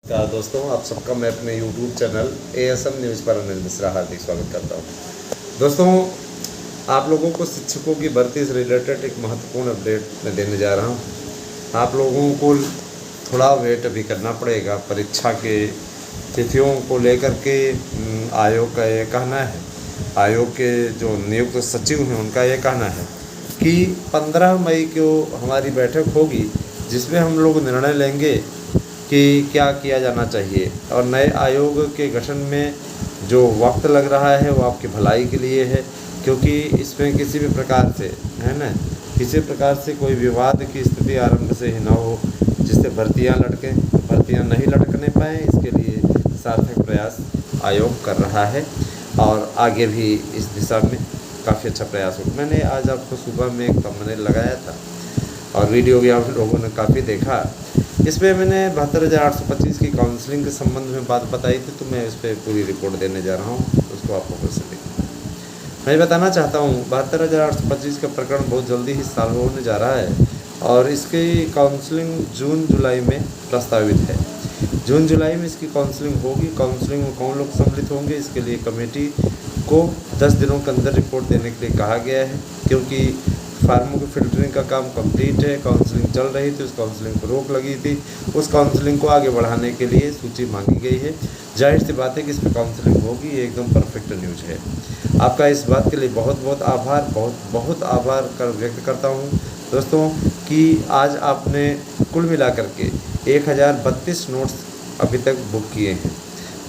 नमस्कार दोस्तों, आप सबका मैं अपने YouTube चैनल ASM न्यूज़ पर अनिल मिश्रा हार्दिक स्वागत करता हूँ। दोस्तों, आप लोगों को शिक्षकों की भर्ती से रिलेटेड एक महत्वपूर्ण अपडेट मैं देने जा रहा हूँ। आप लोगों को थोड़ा वेट अभी करना पड़ेगा। परीक्षा के तिथियों को लेकर के आयोग का ये कहना है, आयोग के जो नियुक्त सचिव हैं उनका ये कहना है कि 15 मई को हमारी बैठक होगी, जिसमें हम लोग निर्णय लेंगे कि क्या किया जाना चाहिए। और नए आयोग के गठन में जो वक्त लग रहा है वो आपकी भलाई के लिए है, क्योंकि इसमें किसी भी प्रकार से किसी प्रकार से कोई विवाद की स्थिति आरंभ से ही न हो, जिससे भर्तियां नहीं लटकने पाएँ। इसके लिए सार्थक प्रयास आयोग कर रहा है और आगे भी इस दिशा में काफ़ी अच्छा प्रयास हो। मैंने आज आपको सुबह में एक थंबनेल लगाया था और वीडियो भी आप लोगों ने काफ़ी देखा। इसमें मैंने 72,825 की काउंसलिंग के संबंध में बात बताई थी, तो मैं इस पर पूरी रिपोर्ट देने जा रहा हूँ, उसको आपको फिर से देखना। मैं बताना चाहता हूँ 72,825 का प्रकरण बहुत जल्दी ही चालू होने जा रहा है और इसकी काउंसलिंग जून जुलाई में प्रस्तावित है। जून जुलाई में इसकी काउंसलिंग होगी। काउंसलिंग में कौन लोग सम्मिलित होंगे, इसके लिए कमेटी को 10 दिनों के अंदर रिपोर्ट देने के लिए कहा गया है, क्योंकि फार्मों की फिल्टरिंग का काम कंप्लीट है। काउंसलिंग चल रही थी, उस काउंसलिंग पर रोक लगी थी। उस काउंसलिंग को आगे बढ़ाने के लिए सूची मांगी गई है। जाहिर सी बात है कि इस पर काउंसलिंग होगी, ये एकदम परफेक्ट न्यूज़ है। आपका इस बात के लिए बहुत बहुत आभार व्यक्त करता हूँ दोस्तों कि आज आपने कुल मिलाकर के 1032 नोट्स अभी तक बुक किए हैं।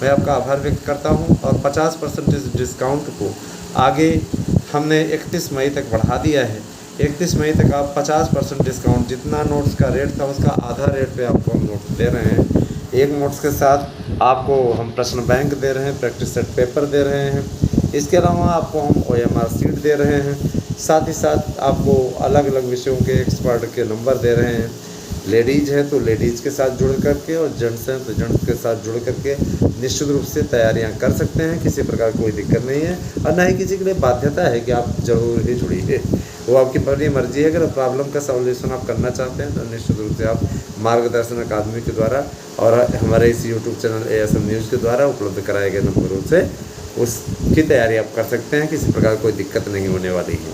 मैं आपका आभार व्यक्त करता हूँ और 50% डिस्काउंट को आगे हमने 31 मई तक बढ़ा दिया है। 31 मई तक आप 50% डिस्काउंट, जितना नोट्स का रेट था उसका आधा रेट पे आपको हम नोट्स दे रहे हैं। एक नोट्स के साथ आपको हम प्रश्न बैंक दे रहे हैं, प्रैक्टिस सेट पेपर दे रहे हैं। इसके अलावा आपको हम OMR सीट दे रहे हैं। साथ ही साथ आपको अलग अलग विषयों के एक्सपर्ट के नंबर दे रहे हैं। लेडीज़ है तो लेडीज़ के साथ जुड़ करके और जेंट्स हैं तो जेंट्स के साथ जुड़ करके निश्चित रूप से तैयारियां कर सकते हैं। किसी प्रकार कोई दिक्कत नहीं है और ना ही किसी के लिए बाध्यता है कि आप जरूर ही जुड़िए। वो आपकी बड़ी मर्जी है। अगर प्रॉब्लम का सॉल्यूशन आप करना चाहते हैं तो निश्चित रूप से आप मार्गदर्शन अकादमी के द्वारा और हमारे इस YouTube चैनल ASM न्यूज़ के द्वारा उपलब्ध कराए गए नंबरों से उसकी तैयारी आप कर सकते हैं। किसी प्रकार कोई दिक्कत नहीं होने वाली है।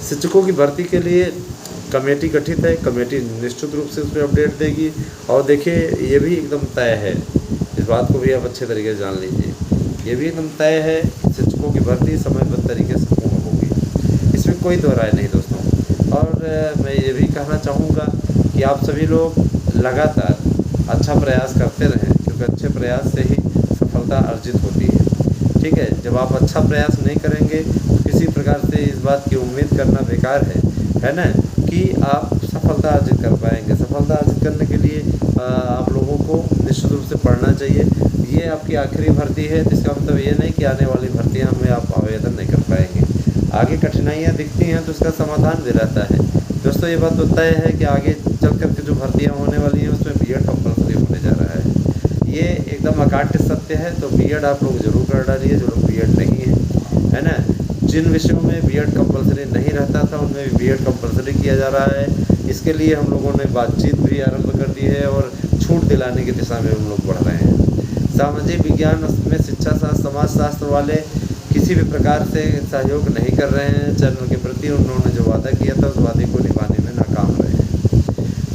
शिक्षकों की भर्ती के लिए कमेटी गठित है। कमेटी निश्चित रूप से उसमें अपडेट देगी। और देखिए, ये भी एकदम तय है, इस बात को भी आप अच्छे तरीके से जान लीजिए, ये भी एकदम तय है, शिक्षकों की भर्ती समयबद्ध तरीके से पूर्ण होगी, इसमें कोई दो राय नहीं दोस्तों। और मैं ये भी कहना चाहूँगा कि आप सभी लोग लगातार अच्छा प्रयास करते रहें, क्योंकि अच्छे प्रयास से ही सफलता अर्जित होती है। ठीक है, जब आप अच्छा प्रयास नहीं करेंगे तो किसी प्रकार से इस बात की उम्मीद करना बेकार है ना, कि आप सफलता अर्जित कर पाएंगे। सफलता अर्जित करने के लिए आप लोगों को निश्चित रूप से पढ़ना चाहिए। ये आपकी आखिरी भर्ती है, तो इसका मतलब ये नहीं कि आने वाली भर्तियां में आप आवेदन नहीं कर पाएंगे। आगे कठिनाइयां दिखती हैं तो उसका समाधान भी रहता है दोस्तों। ये बात तो तय है कि आगे चल कर के जो भर्तियाँ होने वाली हैं उसमें B.Ed कंपल्सरी होने जा रहा है। ये एकदम अकाट्य सत्य है। तो B.Ed आप लोग जरूर कर डालिए, जो लोग B.Ed नहीं है ना। जिन विषयों में B.Ed कंपल्सरी नहीं रहता था उनमें भी B.Ed कंपल्सरी किया जा रहा है। इसके लिए हम लोगों ने बातचीत भी आरंभ कर दी है और छूट दिलाने की दिशा में हम लोग बढ़ रहे हैं। सामाजिक विज्ञान में शिक्षा शास्त्र, समाजशास्त्र वाले किसी भी प्रकार से सहयोग नहीं कर रहे हैं। चैनल के प्रति उन्होंने जो वादा किया था उस वादे को निभाने में नाकाम रहे हैं।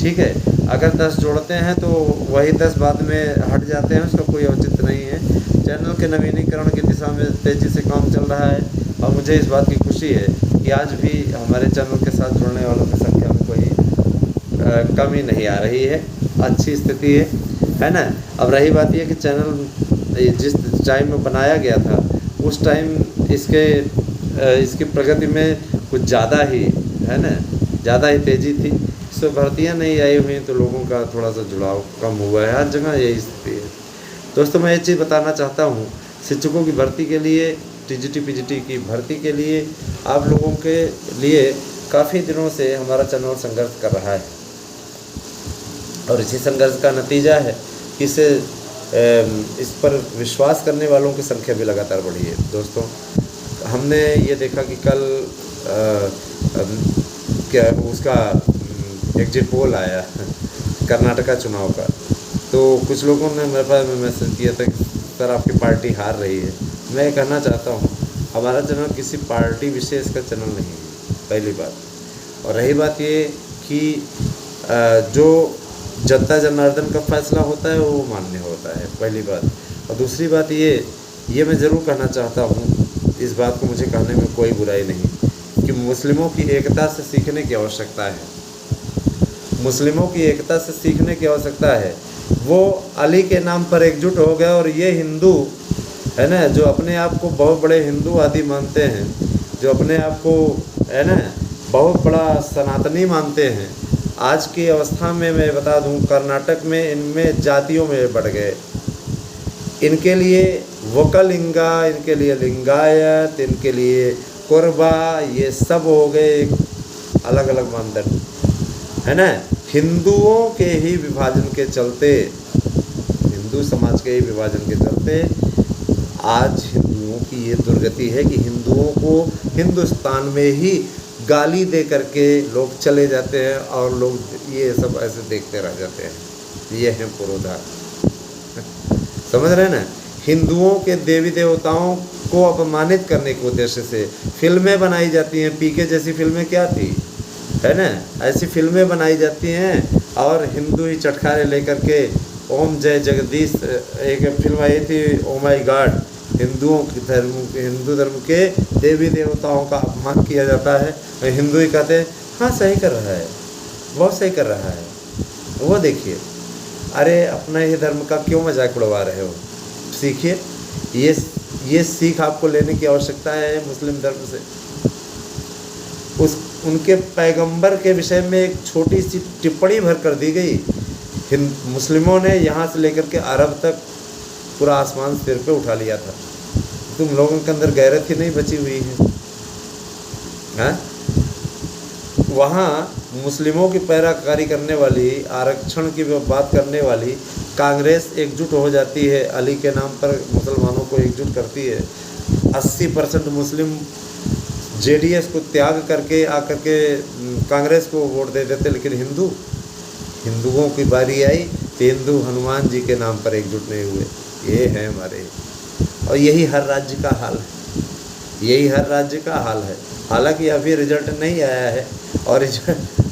ठीक है, अगर 10 जोड़ते हैं तो वही 10 बाद में हट जाते हैं, उसका कोई औचित्य नहीं है। चैनल के नवीनीकरण की दिशा में तेज़ी से काम चल रहा है और मुझे इस बात की खुशी है कि आज भी हमारे चैनल के साथ जुड़ने वालों की संख्या में कोई कमी नहीं आ रही है। अच्छी स्थिति है ना। अब रही बात यह कि चैनल जिस टाइम में बनाया गया था उस टाइम इसकी प्रगति में कुछ ज़्यादा ही ज़्यादा ही तेज़ी थी। इसमें भर्तियाँ नहीं आई हुई तो लोगों का थोड़ा सा जुड़ाव कम हुआ है। हर जगह यही स्थिति है दोस्तों। मैं ये चीज़ बताना चाहता हूँ, शिक्षकों की भर्ती के लिए, TGT PGT की भर्ती के लिए आप लोगों के लिए काफ़ी दिनों से हमारा चैनल संघर्ष कर रहा है और इसी संघर्ष का नतीजा है कि इस पर विश्वास करने वालों की संख्या भी लगातार बढ़ी है दोस्तों। हमने ये देखा कि कल क्या उसका एग्जिट पोल आया कर्नाटका चुनाव का, तो कुछ लोगों ने मेरे पास मैसेज किया था कि सर आपकी पार्टी हार रही है। मैं ये कहना चाहता हूँ, हमारा चैनल किसी पार्टी विशेष का चैनल नहीं है, पहली बात। और रही बात ये कि जो जनता जनार्दन का फैसला होता है वो मान्य होता है, पहली बात। और दूसरी बात ये मैं ज़रूर कहना चाहता हूँ, इस बात को मुझे कहने में कोई बुराई नहीं, कि मुस्लिमों की एकता से सीखने की आवश्यकता है। मुस्लिमों की एकता से सीखने की आवश्यकता है। वो अली के नाम पर एकजुट हो गए, और ये हिंदू है ना, जो अपने आप को बहुत बड़े हिंदूवादी मानते हैं, जो अपने आप को है ना बहुत बड़ा सनातनी मानते हैं, आज की अवस्था में मैं बता दूं, कर्नाटक में इनमें जातियों में बढ़ गए। इनके लिए वकलिंगा, इनके लिए लिंगायत, इनके लिए कुर्बा, ये सब हो गए अलग अलग मानदंड, है ना। हिंदुओं के ही विभाजन के चलते, हिंदू समाज के ही विभाजन के चलते आज हिंदुओं की ये दुर्गति है कि हिंदुओं को हिंदुस्तान में ही गाली दे करके लोग चले जाते हैं, और लोग ये सब ऐसे देखते रह जाते हैं। ये है पुरोधा, समझ रहे हैं ना। हिंदुओं के देवी देवताओं को अपमानित करने के उद्देश्य से फिल्में बनाई जाती हैं। पीके जैसी फिल्में क्या थी, है ना, ऐसी फिल्में बनाई जाती हैं, और हिंदू ही चटखारे लेकर के ओम जय जगदीश, एक फिल्म आई थी ओ माय गॉड, हिंदू धर्म के देवी देवताओं का अपमान किया जाता है, हिंदू ही कहते हैं हाँ सही कर रहा है, बहुत सही कर रहा है, वो देखिए। अरे अपना ही धर्म का क्यों मजाक उड़वा रहे हो, सीखिए। ये सीख आपको लेने की आवश्यकता है मुस्लिम धर्म से। उनके पैगंबर के विषय में एक छोटी सी टिप्पणी भर कर दी गई। मुस्लिमों ने यहाँ से लेकर के अरब तक पूरा आसमान सिर पे उठा लिया था। तुम लोगों के अंदर गैरत ही नहीं बची हुई है। वहाँ मुस्लिमों की पैराकारी करने वाली, आरक्षण की बात करने वाली कांग्रेस एकजुट हो जाती है, अली के नाम पर मुसलमानों को एकजुट करती है। 80% मुस्लिम जेडीएस को त्याग करके आकर के कांग्रेस को वोट दे देते, लेकिन हिंदुओं की बारी आई तो हिंदू हनुमान जी के नाम पर एकजुट नहीं हुए। ये है हमारे, और यही हर राज्य का हाल है, यही हर राज्य का हाल है। हालांकि अभी रिजल्ट नहीं आया है, और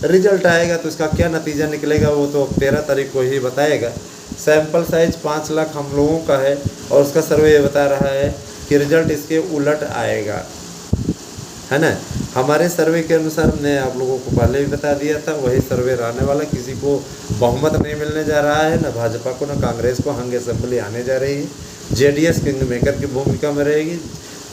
रिजल्ट आएगा तो इसका क्या नतीजा निकलेगा वो तो 13 तारीख को ही बताएगा। सैंपल साइज 5 लाख हम लोगों का है, और उसका सर्वे ये बता रहा है कि रिजल्ट इसके उलट आएगा, है ना। हमारे सर्वे के अनुसार हमने आप लोगों को पहले भी बता दिया था, वही सर्वे रहने वाला। किसी को बहुमत नहीं मिलने जा रहा है, न भाजपा को न कांग्रेस को। हंग असेंबली आने जा रही है, जेडीएस किंग मेकर की भूमिका में रहेगी,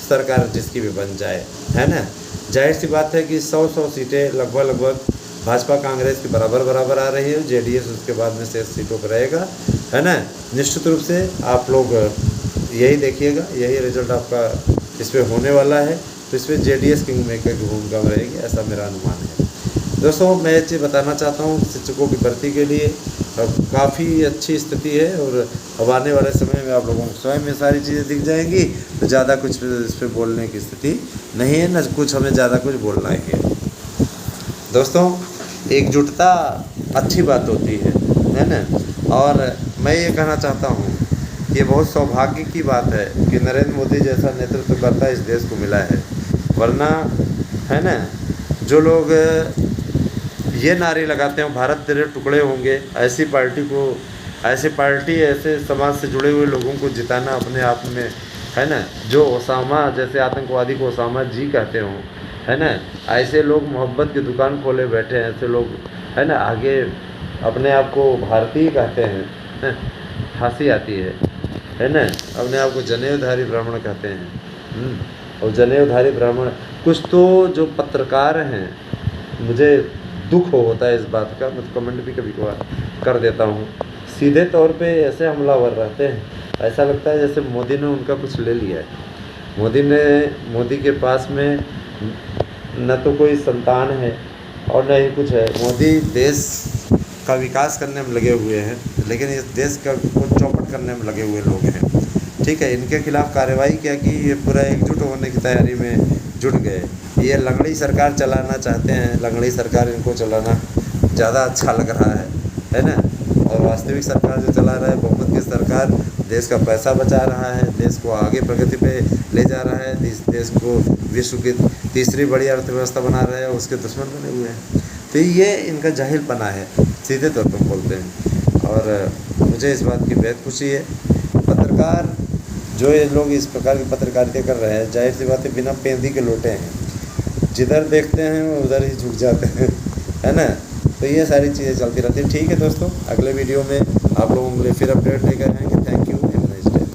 सरकार जिसकी भी बन जाए, है ना। जाहिर सी बात है कि 100 सीटें लगभग भाजपा कांग्रेस की बराबर आ रही है। जेडीएस उसके बाद में शेष सीटों पर रहेगा, है ना। निश्चित रूप से आप लोग यही देखिएगा, यही रिजल्ट आपका इस पर होने वाला है। तो इसमें जेडीएस किंग मेकर की भूमिका में रहेगी, ऐसा मेरा अनुमान है। दोस्तों मैं ये चीज़ बताना चाहता हूँ, शिक्षकों की भर्ती के लिए काफ़ी अच्छी स्थिति है, और अब आने वाले समय में आप लोगों को स्वयं में सारी चीज़ें दिख जाएंगी। तो ज़्यादा कुछ इस पर बोलने की स्थिति नहीं है, न कुछ हमें ज़्यादा कुछ बोलना है। दोस्तों एकजुटता अच्छी बात होती है ना। और मैं ये कहना चाहता हूँ, ये बहुत सौभाग्य की बात है कि नरेंद्र मोदी जैसा नेतृत्वकर्ता इस देश को मिला है। वरना है ना, जो लोग ये नारे लगाते हैं भारत तेरे टुकड़े होंगे, ऐसी पार्टी ऐसे समाज से जुड़े हुए लोगों को जिताना अपने आप में, है ना, जो ओसामा जैसे आतंकवादी को ओसामा जी कहते हों, है ना, ऐसे लोग मोहब्बत की दुकान खोले बैठे हैं, ऐसे लोग, है ना, आगे अपने आप को भारतीय कहते हैं, हंसी आती है ना। अपने आप को जनेऊधारी ब्राह्मण कहते हैं, और जनेऊधारी ब्राह्मण कुछ तो जो पत्रकार हैं, मुझे दुख होता है इस बात का, मैं कमेंट भी कभी कभार कर देता हूँ, सीधे तौर पे ऐसे हमलावर रहते हैं, ऐसा लगता है जैसे मोदी ने उनका कुछ ले लिया है। मोदी के पास में न तो कोई संतान है और न ही कुछ है। मोदी देश का विकास करने में लगे हुए हैं, लेकिन इस देश का चौपट करने में लगे हुए लोग हैं। ठीक है, इनके खिलाफ कार्रवाई क्या की, ये पूरा एकजुट होने की तैयारी में जुट गए। ये लंगड़ी सरकार चलाना चाहते हैं, लंगड़ी सरकार इनको चलाना ज़्यादा अच्छा लग रहा है ना। और वास्तविक सरकार जो चला रहा है, बहुमत की सरकार देश का पैसा बचा रहा है, देश को आगे प्रगति पे ले जा रहा है, देश को विश्व की तीसरी बड़ी अर्थव्यवस्था बना रहा है, उसके दुश्मन बने हुए हैं। तो ये इनका जाहिलपना है, सीधे तौर पर बोलते हैं। और मुझे इस बात की बेहद खुशी है। पत्रकार जो ये लोग इस प्रकार की पत्रकारिता कर रहे हैं, जाहिर सी बात है बिना पेंदी के लोटे हैं, जिधर देखते हैं उधर ही झुक जाते हैं, है ना। तो ये सारी चीज़ें चलती रहती हैं। ठीक है दोस्तों, अगले वीडियो में आप लोगों के लिए फिर अपडेट लेकर आएंगे।